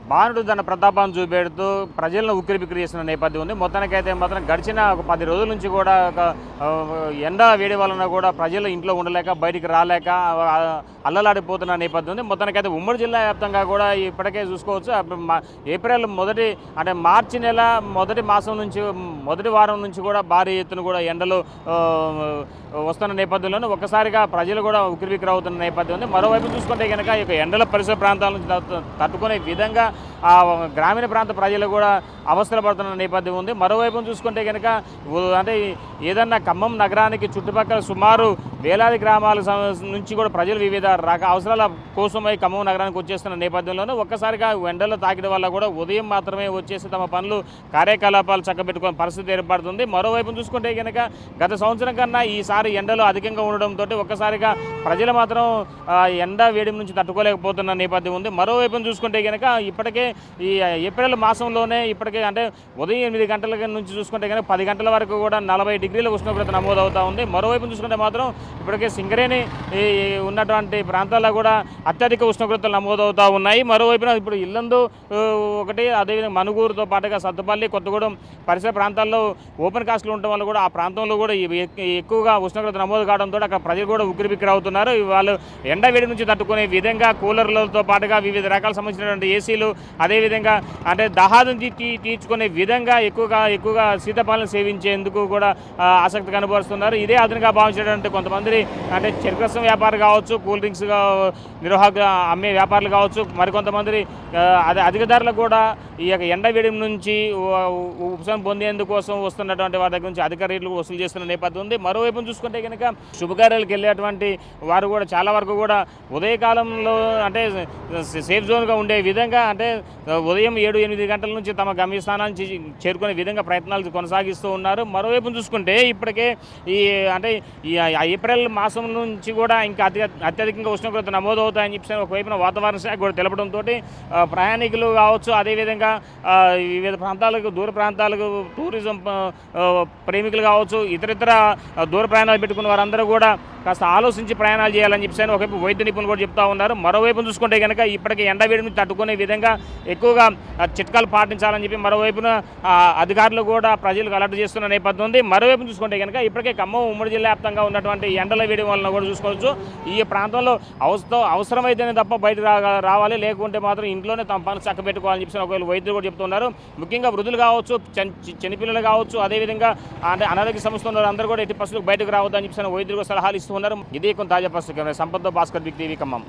బాణుడు తన ప్రతాపాన్ని చూపెడుతూ ప్రజలను ఉక్కిరిబిక్కిరి చేస్తున్న నేపథ్యం ఉంది. మొత్తానికైతే మాత్రం గడిచిన ఒక 10 రోజుల నుంచి కూడా ఎండ వేడి వలన కూడా ప్రజలు ఇంట్లో ఉండలేక బయటికి రాలేక అల్లలాడిపోతున్న నేపథ్యం ఉంది. మొత్తానికైతే ఉమ్మడి జిల్లా వ్యాప్తంగా కూడా ఇప్పటికే చూసుకోవచ్చు. ఏప్రిల్ మార్చి నెల మొదటి మాసం నుంచి మొదటి వారం నుంచి కూడా భారీ ఎత్తున కూడా ఎండలు వస్తున్న నేపథ్యంలోనే ఒక్కసారిగా ప్రజలు కూడా ఉక్కిరిబిక్కిరి అవుతున్న నేపథ్యం ఉంది. మరోవైపు చూసుకుంటే కనుక ఈ ఎండల పరిసర ప్రాంతాల నుంచి తట్టుకునే విధంగా గ్రామీణ ప్రాంత ప్రజలు కూడా అవస్థలు పడుతున్న నేపథ్యం ఉంది. మరోవైపు చూసుకుంటే కనుక ఏదన్నా ఖమ్మం నగరానికి చుట్టుపక్కల సుమారు వేలాది గ్రామాల నుంచి కూడా ప్రజలు వివిధ అవసరాల కోసమై ఖమ్మం నగరానికి వచ్చేస్తున్న నేపథ్యంలోనే ఒక్కసారిగా ఎండలు తాకిన వల్ల కూడా ఉదయం మాత్రమే వచ్చేసి తమ పనులు కార్యకలాపాలు చక్కబెట్టుకునే పరిస్థితి ఏర్పడుతుంది. మరోవైపు చూసుకుంటే కనుక గత సంవత్సరం కన్నా ఈసారి ఎండలు అధికంగా ఉండడంతో ఒక్కసారిగా ప్రజలు మాత్రం ఎండ వేడి నుంచి తట్టుకోలేకపోతున్న నేపథ్యం ఉంది. మరోవైపు చూసుకుంటే కనుక ఇప్పటికే ఈ ఏప్రిల్ మాసంలోనే ఇప్పటికే ఉదయం 8 గంటల నుంచి చూసుకుంటే కనుక 10 గంటల వరకు కూడా 40 డిగ్రీల ఉష్ణోగ్రత నమోదవుతూ ఉంది. మరోవైపు చూసుకుంటే మాత్రం ఇప్పటికే సింగరేణి ఉన్నటువంటి ప్రాంతాల్లో కూడా అత్యధిక ఉష్ణోగ్రతలు నమోదవుతూ ఉన్నాయి. మరోవైపున ఇప్పుడు ఇల్లందు ఒకటి, అదేవిధంగా మనుగూరుతో పాటుగా సత్తుపల్లి, కొత్తగూడెం పరిసర ప్రాంతాల్లో ఓపెన్ కాస్ట్లు ఉండటం వల్ల కూడా ఆ ప్రాంతంలో కూడా ఎక్కువగా ఉష్ణోగ్రత నమోదు కావడంతో అక్కడ ప్రజలు కూడా ఉక్కిరిబిక్కిరి అవుతున్నారు. వాళ్ళు ఎండ వేడి నుంచి తట్టుకునే విధంగా కూలర్లతో పాటుగా వివిధ రకాల సంబంధించినటువంటి ఏసీలు, అదేవిధంగా దహాదుని తీర్చుకునే విధంగా ఎక్కువగా శీతపాలను సేవించేందుకు కూడా ఆసక్తి కనబరుస్తున్నారు. ఇదే అదునుగా భావించేటువంటి కొంతమంది చెరుకు వ్యాపారులు కావచ్చు, కూల్ డ్రింక్స్ నిర్వాహకులు అమ్మే వ్యాపారులు కావచ్చు, మరికొంతమంది అధిక ధరలకు కూడా ఈ యొక్క ఎండ వేడి నుంచి ఉపశమనం పొందేందుకోసం వస్తున్నటువంటి వారి దగ్గర నుంచి అధిక రేట్లు వసూలు చేస్తున్న నేపథ్యం ఉంది. మరోవైపు చూసుకుంటే కనుక శుభకార్యాలకు వెళ్ళేటువంటి వారు కూడా చాలా వరకు కూడా ఉదయకాలంలో సేఫ్ జోన్గా ఉండే విధంగా ఉదయం 7-8 గంటల నుంచి తమ గమ్యస్థానాన్ని చేరుకునే విధంగా ప్రయత్నాలు కొనసాగిస్తూ ఉన్నారు. మరోవైపు చూసుకుంటే ఇప్పటికే ఈ ఏప్రిల్ మాసం నుంచి కూడా ఇంకా అత్యధికంగా ఉష్ణోగ్రత నమోదవుతాయని చెప్పి ఒకవైపున వాతావరణ శాఖ కూడా తెలపడంతో ప్రయాణికులు కావచ్చు, అదేవిధంగా వివిధ ప్రాంతాలకు దూర ప్రాంతాలకు టూరిజం ప్రేమికులు కావచ్చు, ఇతర దూర ప్రయాణాలు పెట్టుకున్న వారందరూ కూడా కాస్త ఆలోచించి ప్రయాణాలు చేయాలని చెప్పి ఒకవైపు వైద్య నిపుణులు కూడా చెప్తా ఉన్నారు. మరోవైపు చూసుకుంటే కనుక ఇప్పటికే ఎండ వేడిని తట్టుకునే విధంగా ఎక్కువగా చిట్కాలు పాటించాలని చెప్పి మరోవైపున అధికారులు కూడా ప్రజలకు అలర్ట్ చేస్తున్న నేపథ్యం ఉంది. మరోవైపు చూసుకుంటే కనుక ఇప్పటికే ఖమ్మం ఉమ్మడి జిల్లా వ్యాప్తంగా ఉన్నటువంటి ఎండల వేడి వలన కూడా చూసుకోవచ్చు. ఈ ప్రాంతంలో అవసరమైతేనే తప్ప బయట రావాలి, లేకుంటే మాత్రం ఇంట్లోనే తమ పనులు చక్కబెట్టుకోవాలని చెప్పి ఒకవేళ వైద్యులు కూడా చెప్తున్నారు. ముఖ్యంగా వృద్ధులు కావచ్చు, చిన్నపిల్లలు కావచ్చు, అదేవిధంగా అనారోగ్య సమస్యలు ఉన్న అందరూ కూడా ఎట్టి పరిస్థితులకు బయటకు రావద్దని చెప్పి వైద్యులు సలహాలు ఇస్తున్నారు. ఇదే కొంత తాజా పరిస్థితి. సంపత్తో భాస్కర్, బిగ్ టీవీ, ఖమ్మం.